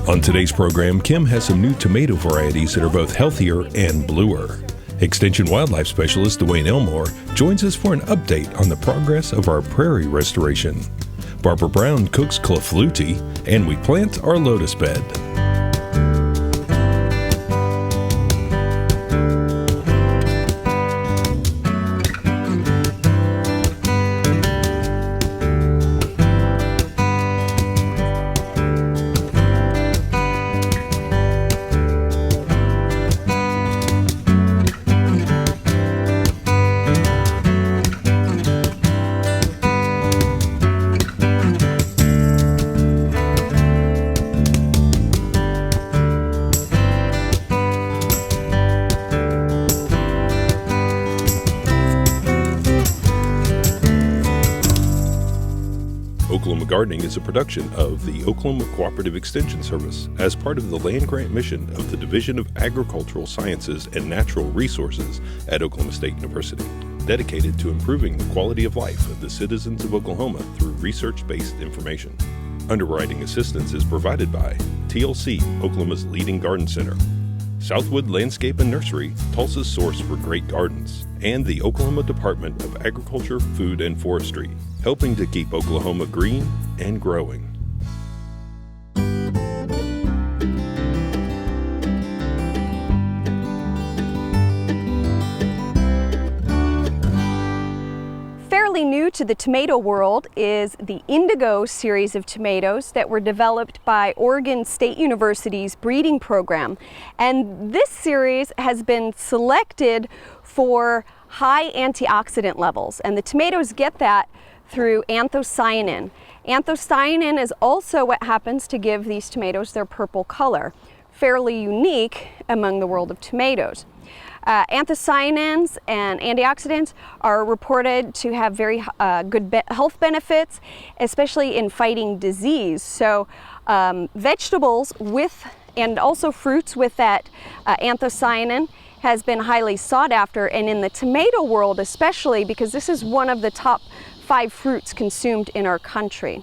On today's program, Kim has some new tomato varieties that are both healthier and bluer. Extension Wildlife Specialist Dwayne Elmore joins us for an update on the progress of our prairie restoration. Barbara Brown cooks clafouti, and we plant our lotus bed. Oklahoma Gardening is a production of the Oklahoma Cooperative Extension Service as part of the land grant mission of the Division of Agricultural Sciences and Natural Resources at Oklahoma State University, dedicated to improving the quality of life of the citizens of Oklahoma through research-based information. Underwriting assistance is provided by TLC, Oklahoma's leading garden center, Southwood Landscape and Nursery, Tulsa's source for great gardens, and the Oklahoma Department of Agriculture, Food, and Forestry, helping to keep Oklahoma green and growing. Fairly new to the tomato world is the Indigo series of tomatoes that were developed by Oregon State University's breeding program. And this series has been selected for high antioxidant levels, and the tomatoes get that through anthocyanin. Anthocyanin is also what happens to give these tomatoes their purple color, fairly unique among the world of tomatoes. Anthocyanins and antioxidants are reported to have very good health benefits, especially in fighting disease. So vegetables with, and also fruits with that anthocyanin has been highly sought after, and in the tomato world especially, because this is one of the top 5 fruits consumed in our country.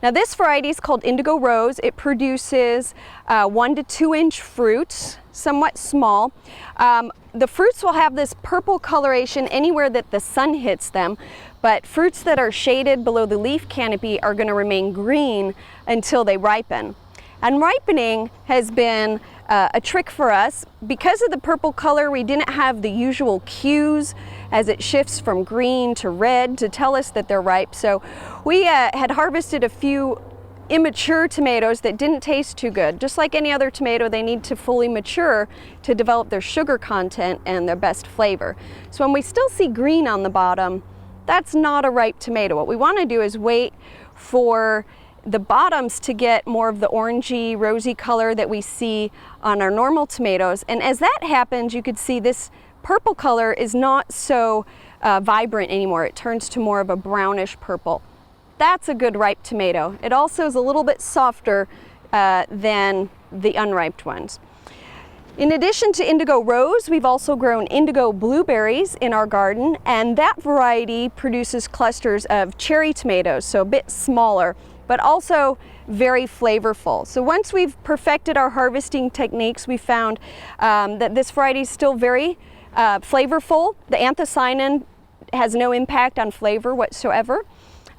Now this variety is called Indigo Rose. It produces 1 to 2 inch fruits, somewhat small. The fruits will have this purple coloration anywhere that the sun hits them, but fruits that are shaded below the leaf canopy are going to remain green until they ripen. And ripening has been a trick for us. Because of the purple color, we didn't have the usual cues as it shifts from green to red to tell us that they're ripe. So we had harvested a few immature tomatoes that didn't taste too good. Just like any other tomato, they need to fully mature to develop their sugar content and their best flavor. So when we still see green on the bottom, that's not a ripe tomato. What we want to do is wait for the bottoms to get more of the orangey, rosy color that we see on our normal tomatoes. And as that happens, you could see this purple color is not so vibrant anymore. It turns to more of a brownish purple. That's a good ripe tomato. It also is a little bit softer than the unripe ones. In addition to Indigo Rose, we've also grown Indigo Blueberries in our garden, and that variety produces clusters of cherry tomatoes, so a bit smaller, but also very flavorful. So once we've perfected our harvesting techniques, we found that this variety is still very flavorful. The anthocyanin has no impact on flavor whatsoever.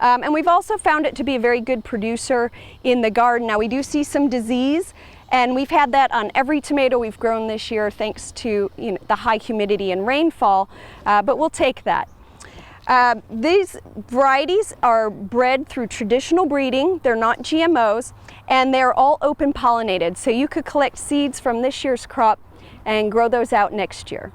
And we've also found it to be a very good producer in the garden. Now we do see some disease, and we've had that on every tomato we've grown this year thanks to the high humidity and rainfall, but we'll take that. These varieties are bred through traditional breeding. They're not GMOs, and they're all open pollinated. So you could collect seeds from this year's crop and grow those out next year.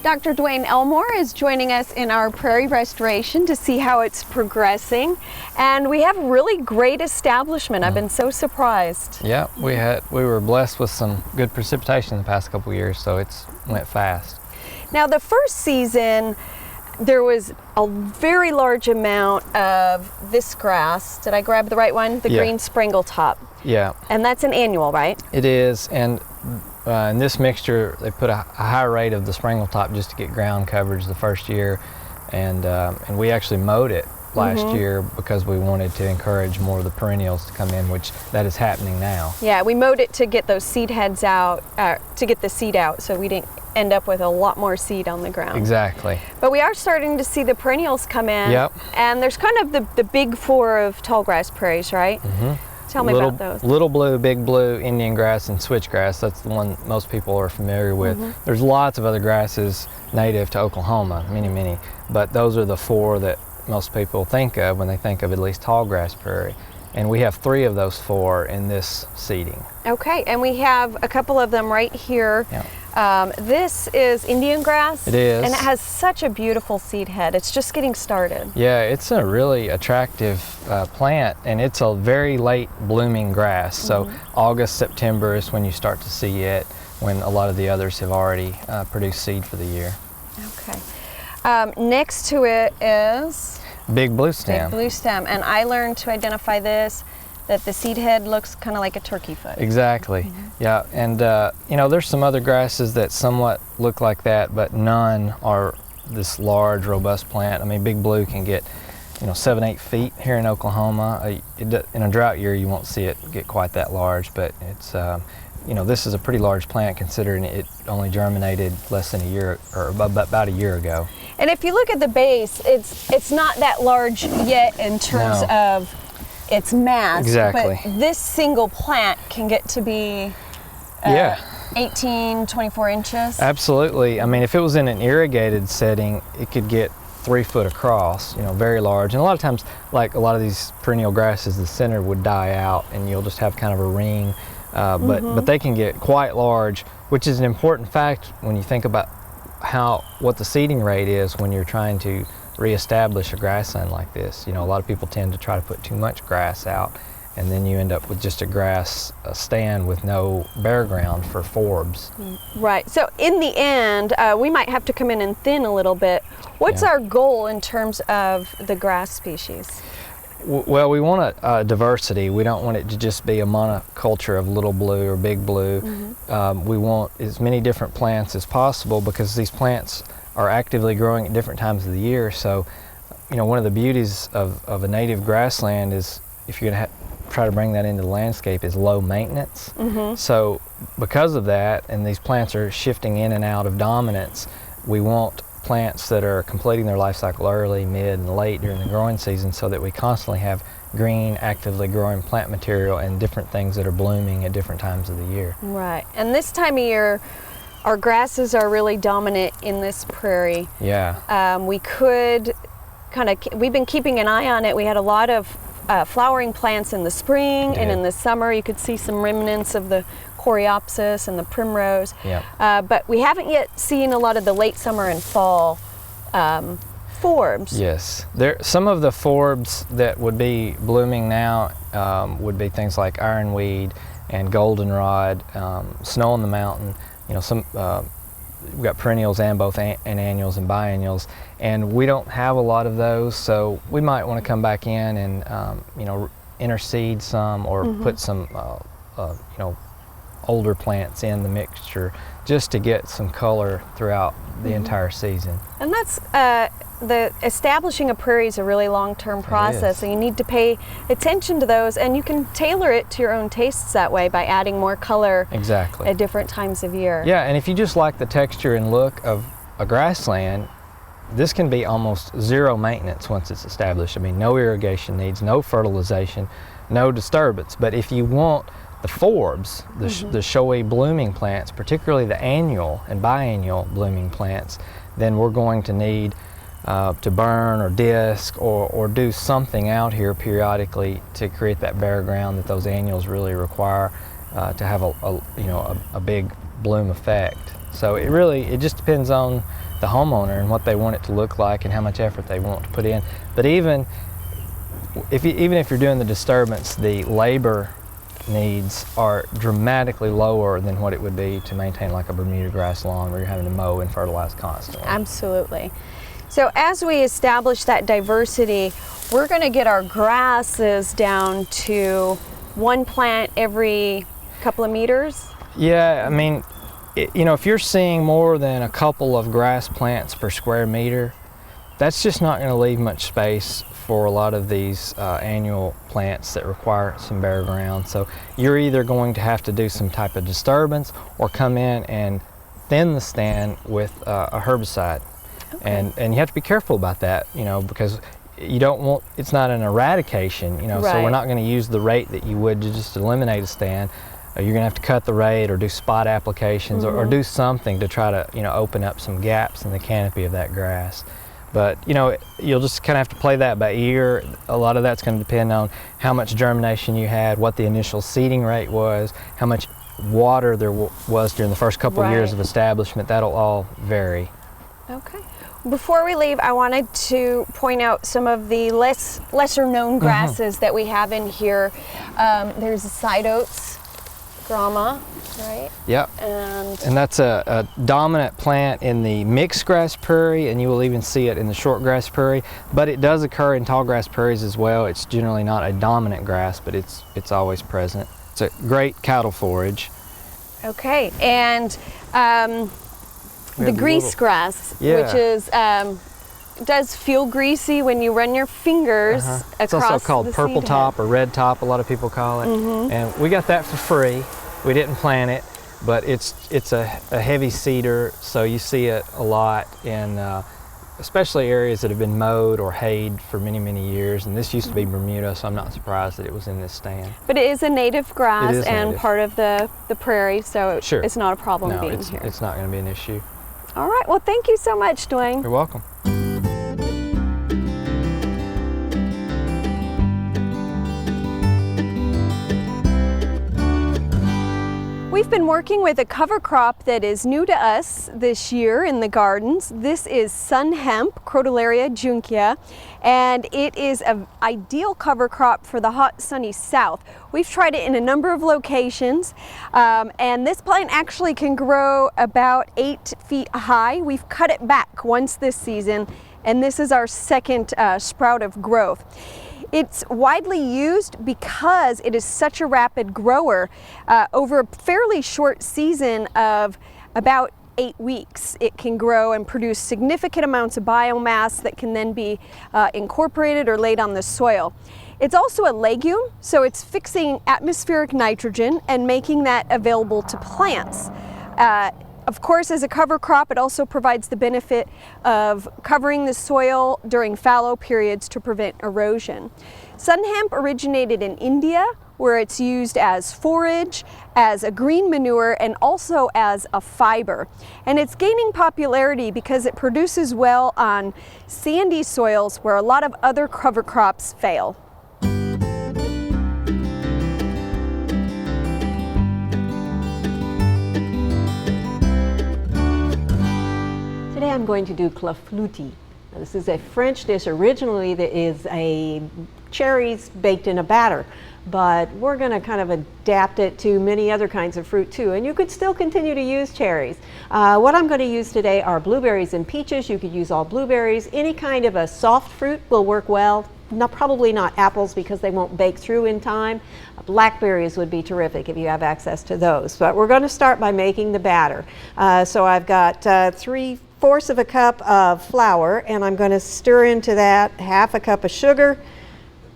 Dr. Dwayne Elmore is joining us in our prairie restoration to see how it's progressing. And we have a really great establishment. I've been so surprised. Yeah, we were blessed with some good precipitation in the past couple of years, so it's went fast. Now the first season, there was a very large amount of this grass. Did I grab the right one? The green Sprangletop. Yeah. And that's an annual, right? It is, and in this mixture, they put a high rate of the Sprangletop just to get ground coverage the first year, and we actually mowed it last year because we wanted to encourage more of the perennials to come in, which that is happening now. Yeah, we mowed it to get those seed heads out, to get the seed out, so we didn't end up with a lot more seed on the ground. Exactly. But we are starting to see the perennials come in. Yep. And there's kind of the big four of tall grass prairies, right? Tell me about those. Little blue, big blue, Indian grass, and switchgrass. That's the one most people are familiar with. There's lots of other grasses native to Oklahoma, many, but those are the four that most people think of when they think of at least tall grass prairie. And we have 3 of those 4 in this seeding. Okay, and we have a couple of them right here. Yeah. This is Indian grass. It is. And it has such a beautiful seed head. It's just getting started. Yeah, it's a really attractive plant, and it's a very late blooming grass. So August, September is when you start to see it, when a lot of the others have already produced seed for the year. Okay. Next to it is Big blue stem. Big blue stem, and I learned to identify this, that the seed head looks kind of like a turkey foot. Exactly. Yeah, and you know, there's some other grasses that somewhat look like that, but none are this large, robust plant. I mean, big blue can get, 7-8 feet here in Oklahoma. In a drought year, you won't see it get quite that large, but it's this is a pretty large plant considering it only germinated less than a year, or about a year ago. And if you look at the base, it's not that large yet in terms of its mass. Exactly. But this single plant can get to be 18, 24 inches. Absolutely. I mean, if it was in an irrigated setting, it could get 3 foot across, very large. And a lot of times, like a lot of these perennial grasses, the center would die out and you'll just have kind of a ring. But they can get quite large, which is an important fact when you think about what the seeding rate is when you're trying to reestablish a grassland like this. A lot of people tend to try to put too much grass out, and then you end up with just a stand with no bare ground for forbs. Right. So in the end, we might have to come in and thin a little bit. What's our goal in terms of the grass species? Well, we want a diversity. We don't want it to just be a monoculture of little blue or big blue. We want as many different plants as possible because these plants are actively growing at different times of the year. So, one of the beauties of a native grassland is, if you're going to try to bring that into the landscape, is low maintenance. So because of that, and these plants are shifting in and out of dominance, we want plants that are completing their life cycle early, mid, and late during the growing season, so that we constantly have green, actively growing plant material and different things that are blooming at different times of the year. Right. And this time of year, our grasses are really dominant in this prairie. Yeah. We've been keeping an eye on it. We had a lot of flowering plants in the spring and in the summer. You could see some remnants of the coreopsis and the primrose. Yeah. But we haven't yet seen a lot of the late summer and fall forbs. Yes. Some of the forbs that would be blooming now would be things like ironweed and goldenrod, snow on the mountain. We've got perennials and both annuals and biennials, and we don't have a lot of those, so we might want to come back in and interseed some or put some older plants in the mixture just to get some color throughout the entire season. And that's establishing a prairie is a really long-term process, so you need to pay attention to those, and you can tailor it to your own tastes that way by adding more color at different times of year. Yeah, and if you just like the texture and look of a grassland, this can be almost zero maintenance once it's established. I mean, no irrigation needs, no fertilization, no disturbance. But if you want the forbs, the showy blooming plants, particularly the annual and biennial blooming plants, then we're going to need to burn or disc or do something out here periodically to create that bare ground that those annuals really require to have a big bloom effect. So it just depends on the homeowner and what they want it to look like and how much effort they want to put in. But even if you're doing the disturbance, the labor needs are dramatically lower than what it would be to maintain like a Bermuda grass lawn where you're having to mow and fertilize constantly. Absolutely. So as we establish that diversity, we're going to get our grasses down to one plant every couple of meters. Yeah, I mean, if you're seeing more than a couple of grass plants per square meter, that's just not going to leave much space for a lot of these annual plants that require some bare ground. So you're either going to have to do some type of disturbance or come in and thin the stand with a herbicide. Okay. And you have to be careful about that, because you don't want, it's not an eradication, Right. So we're not going to use the rate that you would to just eliminate a stand. You're going to have to cut the rate or do spot applications or do something to try to, open up some gaps in the canopy of that grass. But, you'll just kind of have to play that by ear. A lot of that's going to depend on how much germination you had, what the initial seeding rate was, how much water there was during the first couple of years of establishment. That'll all vary. Okay. Before we leave, I wanted to point out some of the lesser known grasses that we have in here. There's the side oats, grama, right? Yep. And that's a dominant plant in the mixed grass prairie, and you will even see it in the short grass prairie. But it does occur in tall grass prairies as well. It's generally not a dominant grass, but it's always present. It's a great cattle forage. Okay, and the grease grass, which is does feel greasy when you run your fingers across. It's also called the purple seed top head. or red top, a lot of people call it. And we got that for free. We didn't plant it, but it's a heavy cedar, so you see it a lot in especially areas that have been mowed or hayed for many, many years. And this used to be Bermuda, so I'm not surprised that it was in this stand. But it is a native grass and native. part of the prairie, so Sure. it's not a problem No, being here. it's not going to be an issue. All right, well, thank you so much, Dwayne. You're welcome. We've been working with a cover crop that is new to us this year in the gardens. This is Sunn Hemp, Crotalaria juncea, and it is an ideal cover crop for the hot, sunny south. We've tried it in a number of locations, and this plant actually can grow about 8 feet high. We've cut it back once this season, and this is our second sprout of growth. It's widely used because it is such a rapid grower. Over a fairly short season of about 8 weeks, it can grow and produce significant amounts of biomass that can then be incorporated or laid on the soil. It's also a legume, so it's fixing atmospheric nitrogen and making that available to plants. Of course, as a cover crop, it also provides the benefit of covering the soil during fallow periods to prevent erosion. Sunn Hemp originated in India, where it's used as forage, as a green manure, and also as a fiber. And it's gaining popularity because it produces well on sandy soils where a lot of other cover crops fail. Today I'm going to do clafouti. Now, this is a French dish. Originally that is a cherries baked in a batter, but we're going to kind of adapt it to many other kinds of fruit too, and you could still continue to use cherries. What I'm going to use today are blueberries and peaches. You could use all blueberries. Any kind of a soft fruit will work well. Probably not apples because they won't bake through in time. Blackberries would be terrific if you have access to those. But we're going to start by making the batter. So I've got 3/4 of a cup of flour, and I'm going to stir into that 1/2 cup of sugar,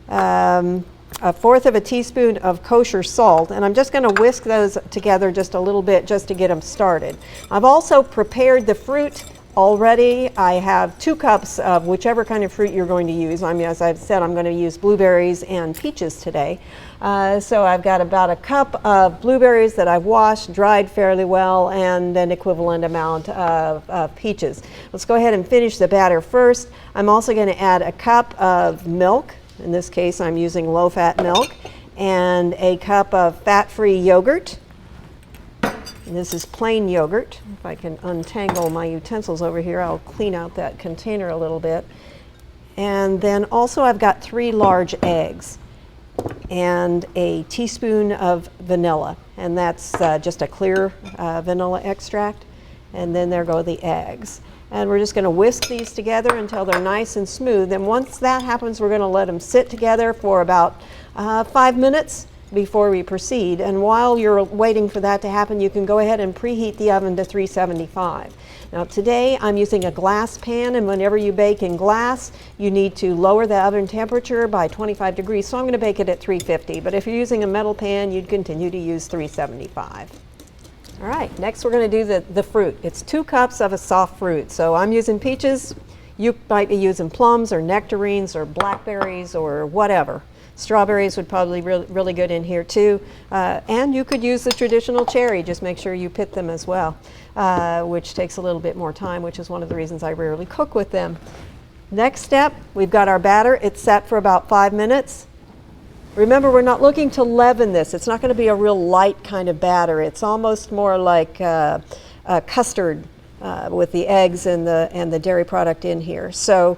1/4 of a teaspoon of kosher salt, and I'm just going to whisk those together just a little bit just to get them started. I've also prepared the fruit already. I have 2 cups of whichever kind of fruit you're going to use. I mean, as I've said, I'm going to use blueberries and peaches today. So I've got about a cup of blueberries that I've washed, dried fairly well, and an equivalent amount of peaches. Let's go ahead and finish the batter first. I'm also going to add a cup of milk. In this case, I'm using low-fat milk, and a cup of fat-free yogurt. And this is plain yogurt. If I can untangle my utensils over here, I'll clean out that container a little bit. And then also I've got 3 large eggs and a teaspoon of vanilla. And that's just a clear vanilla extract. And then there go the eggs. And we're just going to whisk these together until they're nice and smooth. And once that happens, we're going to let them sit together for about 5 minutes before we proceed. And while you're waiting for that to happen, you can go ahead and preheat the oven to 375. Now today I'm using a glass pan, and whenever you bake in glass, you need to lower the oven temperature by 25 degrees. So I'm going to bake it at 350, but if you're using a metal pan, you'd continue to use 375. All right, next we're going to do the fruit. It's 2 cups of a soft fruit. So I'm using peaches. You might be using plums or nectarines or blackberries or whatever. Strawberries would probably be really good in here too. And you could use the traditional cherry. Just make sure you pit them as well, which takes a little bit more time, which is one of the reasons I rarely cook with them. Next step, we've got our batter. It's set for about 5 minutes. Remember, we're not looking to leaven this. It's not going to be a real light kind of batter. It's almost more like a custard with the eggs and the dairy product in here. So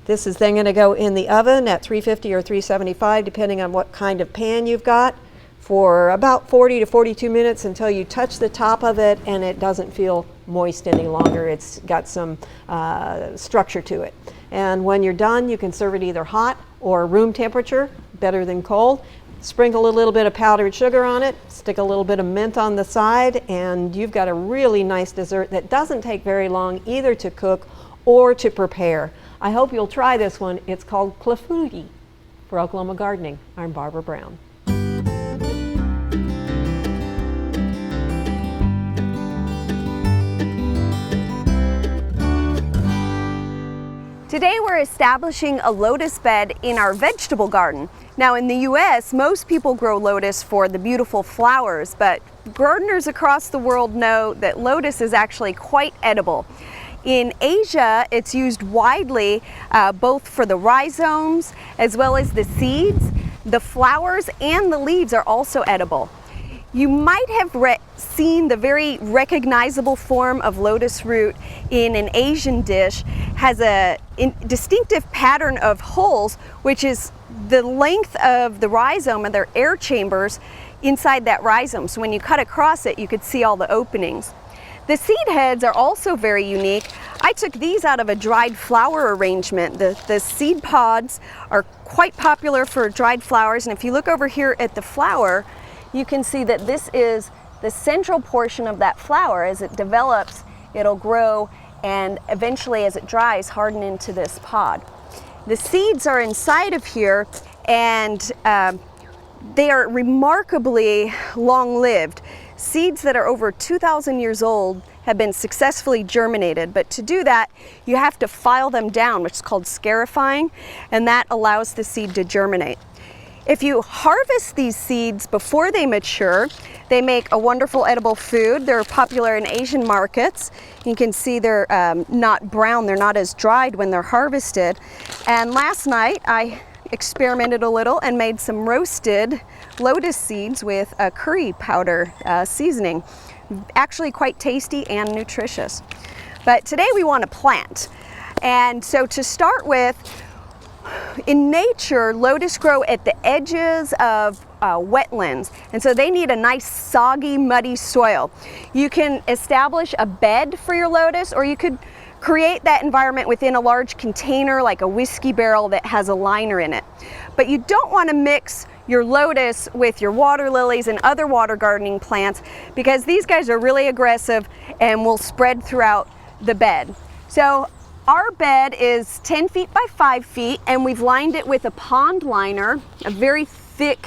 this is then going to go in the oven at 350 or 375, depending on what kind of pan you've got, for about 40 to 42 minutes until you touch the top of it and it doesn't feel moist any longer. It's got some structure to it. And when you're done, you can serve it either hot or room temperature, better than cold. Sprinkle a little bit of powdered sugar on it, stick a little bit of mint on the side, and you've got a really nice dessert that doesn't take very long either to cook or to prepare. I hope you'll try this one. It's called clafouti. For Oklahoma Gardening, I'm Barbara Brown. Today we're establishing a lotus bed in our vegetable garden. Now in the US, most people grow lotus for the beautiful flowers, but gardeners across the world know that lotus is actually quite edible. In Asia, it's used widely both for the rhizomes as well as the seeds. The flowers and the leaves are also edible. You might have seen the very recognizable form of lotus root in an Asian dish. Has a distinctive pattern of holes, which is the length of the rhizome and their air chambers inside that rhizome. So when you cut across it, you could see all the openings. The seed heads are also very unique. I took these out of a dried flower arrangement. The seed pods are quite popular for dried flowers, and if you look over here at the flower, you can see that this is the central portion of that flower. As it develops, it'll grow and eventually, as it dries, harden into this pod. The seeds are inside of here, and they are remarkably long-lived. Seeds that are over 2,000 years old have been successfully germinated, but to do that, you have to file them down, which is called scarifying, and that allows the seed to germinate. If you harvest these seeds before they mature, they make a wonderful edible food. They're popular in Asian markets. You can see they're not brown, they're not as dried when they're harvested. And last night I experimented a little and made some roasted lotus seeds with a curry powder seasoning. Actually quite tasty and nutritious. But today we want to plant. And so to start with, in nature, lotus grow at the edges of wetlands, and so they need a nice soggy, muddy soil. You can establish a bed for your lotus, or you could create that environment within a large container like a whiskey barrel that has a liner in it. But you don't want to mix your lotus with your water lilies and other water gardening plants, because these guys are really aggressive and will spread throughout the bed. So our bed is 10 feet by 5 feet, and we've lined it with a pond liner, a very thick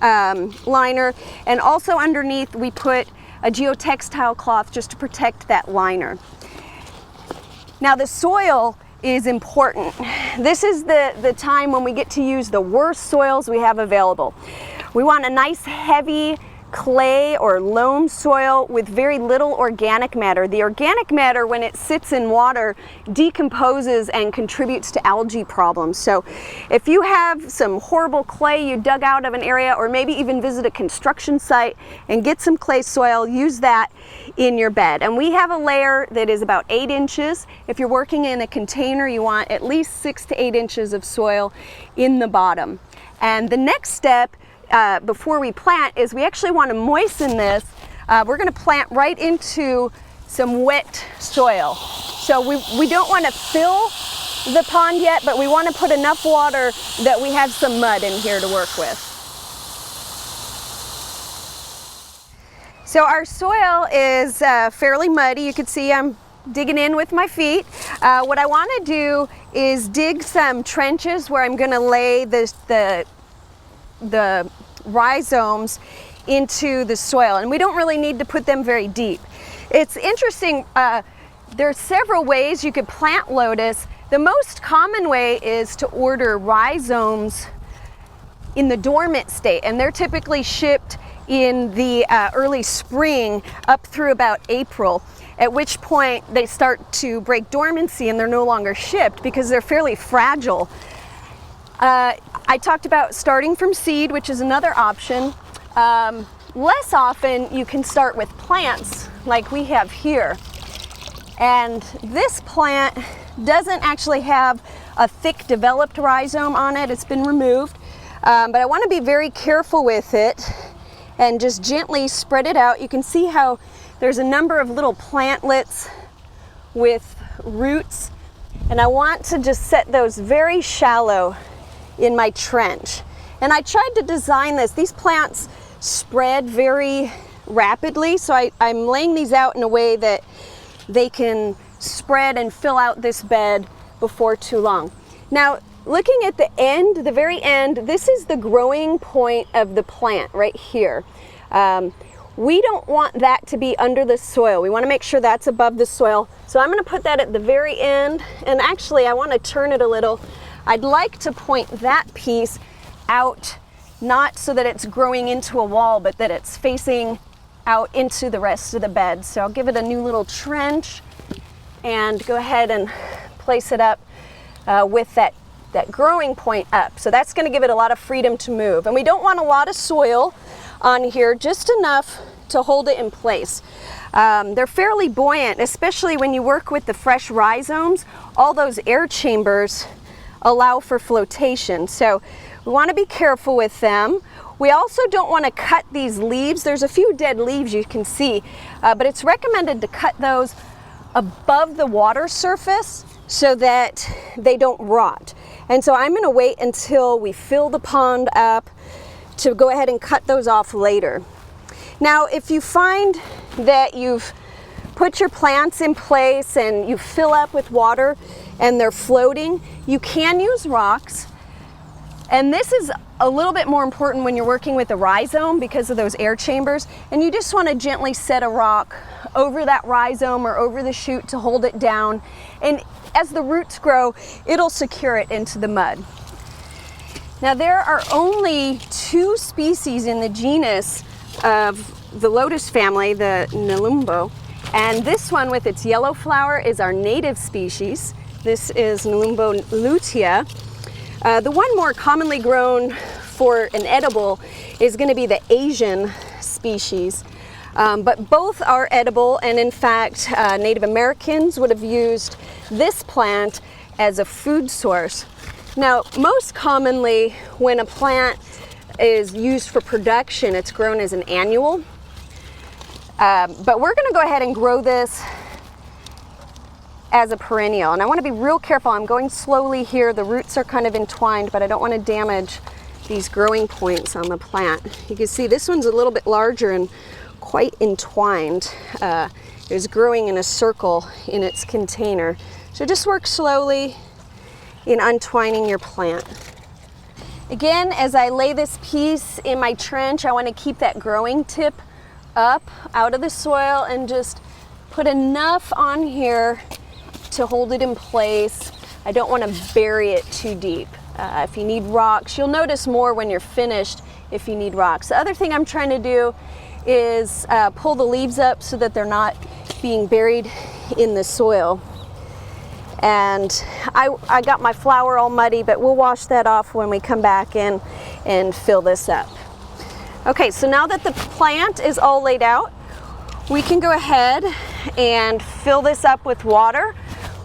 liner, and also underneath we put a geotextile cloth just to protect that liner. Now the soil is important. This is the time when we get to use the worst soils we have available. We want a nice, heavy, clay or loam soil with very little organic matter. The organic matter, when it sits in water, decomposes and contributes to algae problems. So if you have some horrible clay you dug out of an area, or maybe even visit a construction site and get some clay soil, use that in your bed. And we have a layer that is about 8 inches. If you're working in a container, you want at least 6 to 8 inches of soil in the bottom. And the next step before we plant is we actually want to moisten this. We're going to plant right into some wet soil. So we don't want to fill the pond yet, but we want to put enough water that we have some mud in here to work with. So our soil is fairly muddy. You can see I'm digging in with my feet. What I want to do is dig some trenches where I'm going to lay the rhizomes into the soil, and we don't really need to put them very deep. It's interesting, there are several ways you could plant lotus. The most common way is to order rhizomes in the dormant state, and they're typically shipped in the early spring up through about April, at which point they start to break dormancy and they're no longer shipped because they're fairly fragile. I talked about starting from seed, which is another option. Less often you can start with plants like we have here. And this plant doesn't actually have a thick developed rhizome on it. It's been removed. But I want to be very careful with it and just gently spread it out. You can see how there's a number of little plantlets with roots, and I want to just set those very shallow in my trench. And I tried to design this. These plants spread very rapidly, so I'm laying these out in a way that they can spread and fill out this bed before too long. Now, looking at the end, the very end, this is the growing point of the plant right here. We don't want that to be under the soil. We want to make sure that's above the soil. So I'm going to put that at the very end, and actually I want to turn it a little. I'd like to point that piece out, not so that it's growing into a wall, but that it's facing out into the rest of the bed. So I'll give it a new little trench and go ahead and place it up with that growing point up. So that's going to give it a lot of freedom to move. And we don't want a lot of soil on here, just enough to hold it in place. They're fairly buoyant, especially when you work with the fresh rhizomes. All those air chambers allow for flotation, so we want to be careful with them. We also don't want to cut these leaves. There's a few dead leaves you can see, but it's recommended to cut those above the water surface so that they don't rot. And so I'm going to wait until we fill the pond up to go ahead and cut those off later. Now, if you find that you've put your plants in place and you fill up with water and they're floating, you can use rocks. And this is a little bit more important when you're working with a rhizome because of those air chambers. And you just want to gently set a rock over that rhizome or over the shoot to hold it down. And as the roots grow, it'll secure it into the mud. Now, there are only 2 species in the genus of the lotus family, the Nelumbo, and this one with its yellow flower is our native species. This is Nelumbo lutea. The one more commonly grown for an edible is going to be the Asian species, but both are edible, and in fact Native Americans would have used this plant as a food source. Now, most commonly when a plant is used for production, it's grown as an annual. But we're going to go ahead and grow this as a perennial. And I want to be real careful. I'm going slowly here. The roots are kind of entwined, but I don't want to damage these growing points on the plant. You can see this one's a little bit larger and quite entwined. It's growing in a circle in its container. So just work slowly in untwining your plant. Again, as I lay this piece in my trench, I want to keep that growing tip up out of the soil and just put enough on here to hold it in place. I don't want to bury it too deep. If you need rocks, you'll notice more when you're finished if you need rocks. The other thing I'm trying to do is pull the leaves up so that they're not being buried in the soil. And I got my flower all muddy, but we'll wash that off when we come back in and fill this up. Okay, so now that the plant is all laid out, we can go ahead and fill this up with water.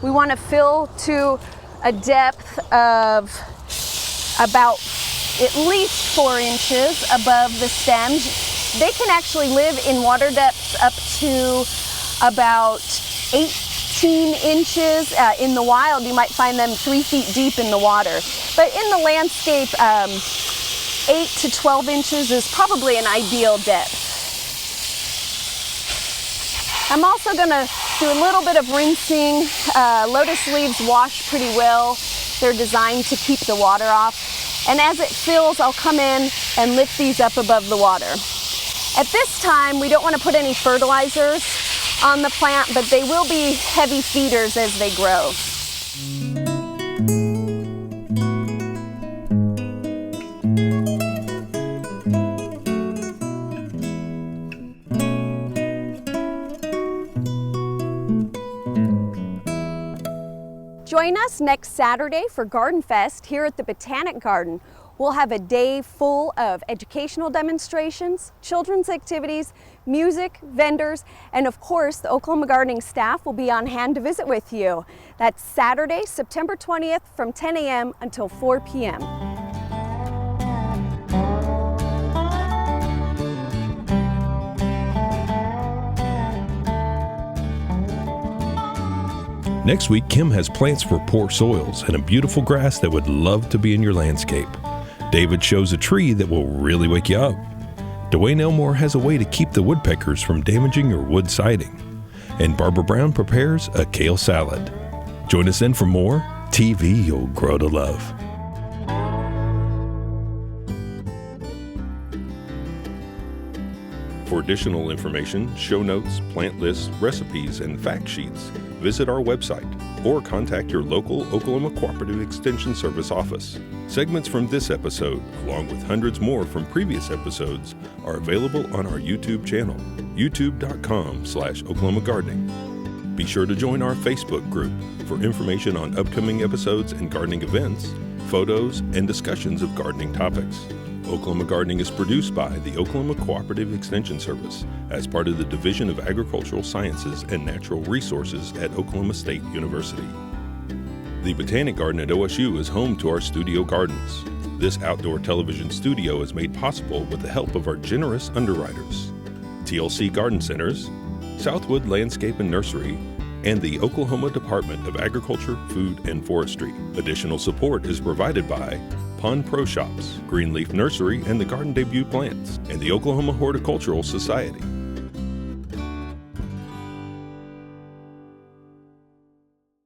We want to fill to a depth of about at least 4 inches above the stems. They can actually live in water depths up to about 18 inches. In the wild, you might find them 3 feet deep in the water. But in the landscape, 8 to 12 inches is probably an ideal depth. I'm also going to do a little bit of rinsing. Lotus leaves wash pretty well. They're designed to keep the water off. And as it fills, I'll come in and lift these up above the water. At this time, we don't want to put any fertilizers on the plant, but they will be heavy feeders as they grow. Join us next Saturday for Garden Fest here at the Botanic Garden. We'll have a day full of educational demonstrations, children's activities, music, vendors, and of course the Oklahoma Gardening staff will be on hand to visit with you. That's Saturday, September 20th from 10 a.m. until 4 p.m. Next week, Kim has plants for poor soils and a beautiful grass that would love to be in your landscape. David shows a tree that will really wake you up. Dwayne Elmore has a way to keep the woodpeckers from damaging your wood siding. And Barbara Brown prepares a kale salad. Join us then for more TV you'll grow to love. For additional information, show notes, plant lists, recipes, and fact sheets, visit our website or contact your local Oklahoma Cooperative Extension Service office. Segments from this episode, along with hundreds more from previous episodes, are available on our YouTube channel, youtube.com/Oklahoma Gardening. Be sure to join our Facebook group for information on upcoming episodes and gardening events, photos, and discussions of gardening topics. Oklahoma Gardening is produced by the Oklahoma Cooperative Extension Service as part of the Division of Agricultural Sciences and Natural Resources at Oklahoma State University. The Botanic Garden at OSU is home to our studio gardens. This outdoor television studio is made possible with the help of our generous underwriters, TLC Garden Centers, Southwood Landscape and Nursery, and the Oklahoma Department of Agriculture, Food, and Forestry. Additional support is provided by Pond Pro Shops, Greenleaf Nursery and the Garden Debut Plants, and the Oklahoma Horticultural Society.